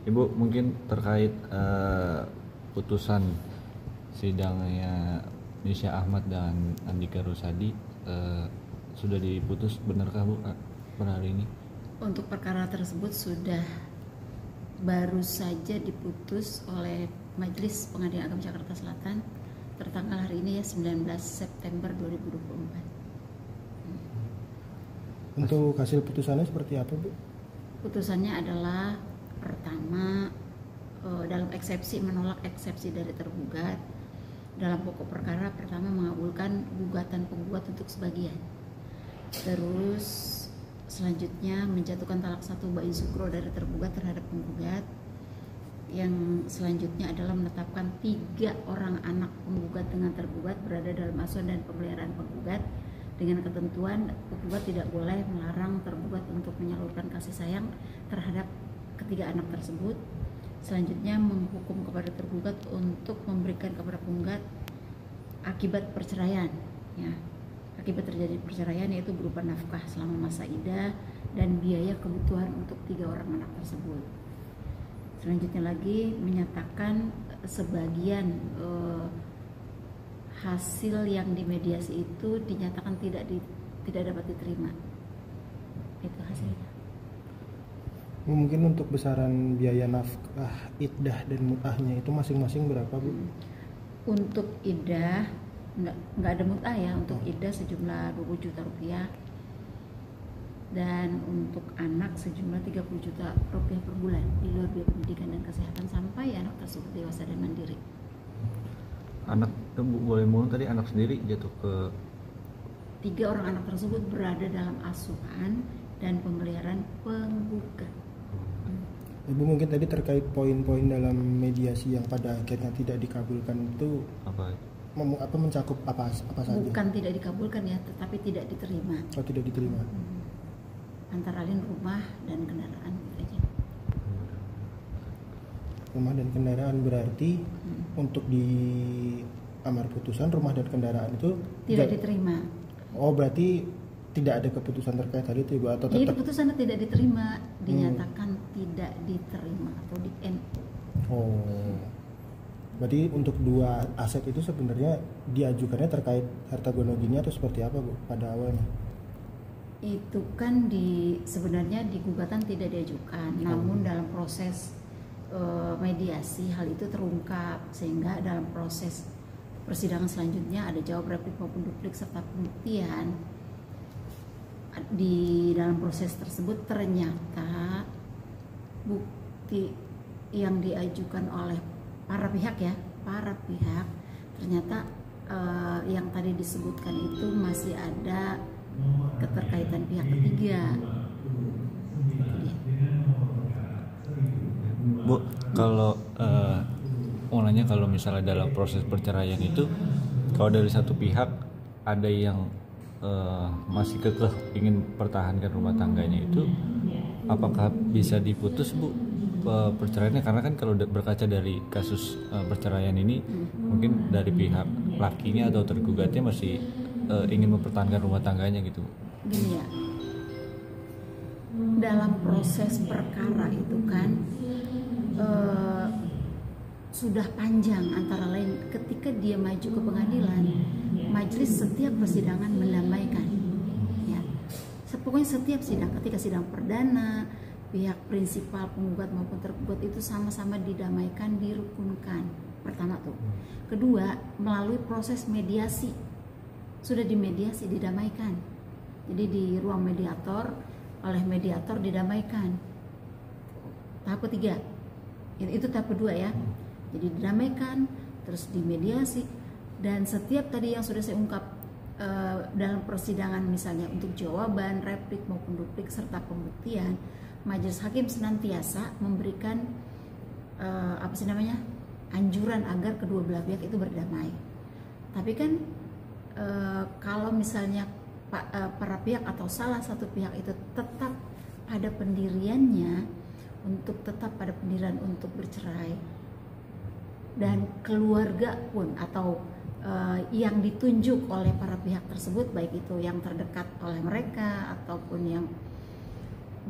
Ibu mungkin terkait putusan sidangnya Nisha Ahmad dan Andika Rusadi sudah diputus, benarkah Bu per hari ini? Untuk perkara tersebut sudah baru saja diputus oleh Majelis Pengadilan Agama Jakarta Selatan tertanggal hari ini ya 19 September 2024. Untuk hasil putusannya seperti apa, Bu? Putusannya adalah pertama dalam eksepsi, menolak eksepsi dari tergugat. Dalam pokok perkara pertama mengabulkan gugatan penggugat untuk sebagian. Terus selanjutnya menjatuhkan talak 1 bain sukro dari tergugat terhadap penggugat. Yang selanjutnya adalah menetapkan 3 orang anak penggugat dengan tergugat berada dalam asuhan dan pemeliharaan penggugat dengan ketentuan penggugat tidak boleh melarang tergugat untuk menyalurkan kasih sayang terhadap ketiga anak tersebut. Selanjutnya menghukum kepada tergugat untuk memberikan kepada penggugat akibat perceraian, ya, akibat terjadi perceraian, yaitu berupa nafkah selama masa iddah dan biaya kebutuhan untuk 3 orang anak tersebut. Selanjutnya lagi menyatakan sebagian hasil yang dimediasi itu dinyatakan tidak dapat diterima. Itu hasilnya. Mungkin untuk besaran biaya nafkah, iddah dan mut'ahnya itu masing-masing berapa, Bu? Untuk iddah nggak ada mut'ah ya. Untuk iddah sejumlah 20 juta rupiah dan untuk anak sejumlah 30 juta rupiah per bulan di luar biaya pendidikan dan kesehatan sampai anak tersebut dewasa dan mandiri. Anak itu boleh mulai tadi anak sendiri jatuh ke 3 orang anak tersebut berada dalam asuhan dan pemeliharaan penggugat. Ibu mungkin tadi terkait poin-poin dalam mediasi yang pada akhirnya tidak dikabulkan itu apa? Mencakup apa saja? Bukan tidak dikabulkan ya, tetapi tidak diterima. Oh, tidak diterima. Antara lain rumah dan kendaraan aja. Rumah dan kendaraan berarti untuk di amar putusan rumah dan kendaraan itu tidak diterima. Oh, berarti tidak ada keputusan terkait hal itu, Ibu, atau Jadi tetap? keputusannya tidak diterima, dinyatakan tidak diterima atau di NU. Oh, berarti untuk 2 aset itu sebenarnya diajukannya terkait harta gonogini atau seperti apa, Bu, pada awalnya? Itu kan sebenarnya di gugatan tidak diajukan, namun dalam proses mediasi hal itu terungkap sehingga dalam proses persidangan selanjutnya ada jawab replik maupun duplik serta pembuktian. Di dalam proses tersebut ternyata bukti yang diajukan oleh para pihak ternyata yang tadi disebutkan itu masih ada keterkaitan pihak ketiga. Bu, kalau mau nanya, kalau misalnya dalam proses perceraian itu kalau dari satu pihak ada yang masih kekeh ingin pertahankan rumah tangganya, itu apakah bisa diputus, Bu, perceraiannya? Karena kan kalau berkaca dari kasus perceraian ini mungkin dari pihak lakinya atau tergugatnya masih ingin mempertahankan rumah tangganya gitu. Gini ya, dalam proses perkara itu kan sudah panjang, antara lain ketika dia maju ke pengadilan, majelis setiap persidangan mendamaikan, ya. Pokoknya setiap sidang, ketika sidang perdana, pihak prinsipal penggugat maupun tergugat itu sama-sama didamaikan, dirukunkan. Pertama tuh. Kedua, melalui proses mediasi, sudah dimediasi, didamaikan. Jadi di ruang mediator, oleh mediator didamaikan. Tahap ketiga, itu tahap kedua ya. Jadi didamaikan, terus dimediasi, dan setiap tadi yang sudah saya ungkap dalam persidangan, misalnya untuk jawaban, replik maupun duplik serta pembuktian, majelis hakim senantiasa memberikan anjuran agar kedua belah pihak itu berdamai. Tapi kan kalau misalnya para pihak atau salah satu pihak itu tetap pada pendiriannya untuk bercerai, dan keluarga pun atau yang ditunjuk oleh para pihak tersebut, baik itu yang terdekat oleh mereka ataupun yang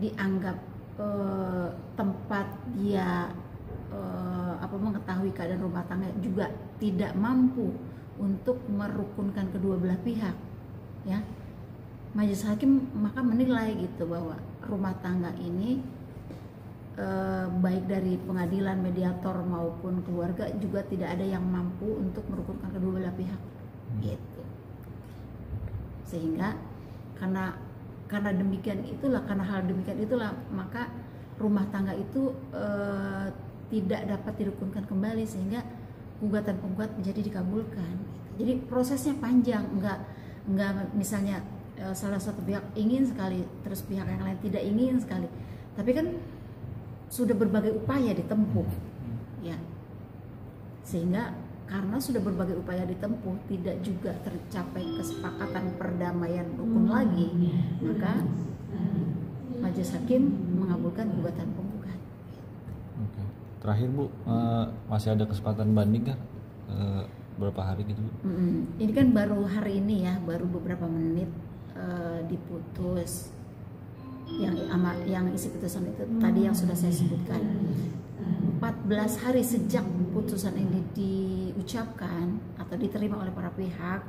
dianggap tempat dia mengetahui keadaan rumah tangga juga tidak mampu untuk merukunkan kedua belah pihak, ya, majelis hakim maka menilai gitu bahwa rumah tangga ini baik dari pengadilan, mediator maupun keluarga juga tidak ada yang mampu untuk merukunkan kedua belah pihak, gitu. Sehingga karena hal demikian itulah maka rumah tangga itu tidak dapat dirukunkan kembali, sehingga gugatan penggugat menjadi dikabulkan. Jadi prosesnya panjang, enggak misalnya salah satu pihak ingin sekali terus pihak yang lain tidak ingin sekali, tapi kan sudah berbagai upaya ditempuh, ya, sehingga karena sudah berbagai upaya ditempuh tidak juga tercapai kesepakatan perdamaian rukun lagi, maka majelis hakim mengabulkan gugatan penggugat. Oke. Terakhir Bu, masih ada kesempatan banding kan? Berapa hari gitu Bu? Ini kan baru hari ini ya, baru beberapa menit diputus. Yang isi putusan itu tadi yang sudah saya sebutkan. 14 hari sejak putusan ini diucapkan atau diterima oleh para pihak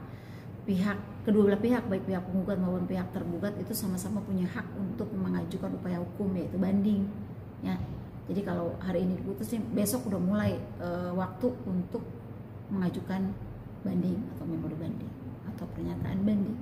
kedua belah pihak, baik pihak penggugat maupun pihak tergugat, itu sama-sama punya hak untuk mengajukan upaya hukum, yaitu banding, ya. Jadi kalau hari ini diputus, besok udah mulai waktu untuk mengajukan banding atau memori banding atau pernyataan banding.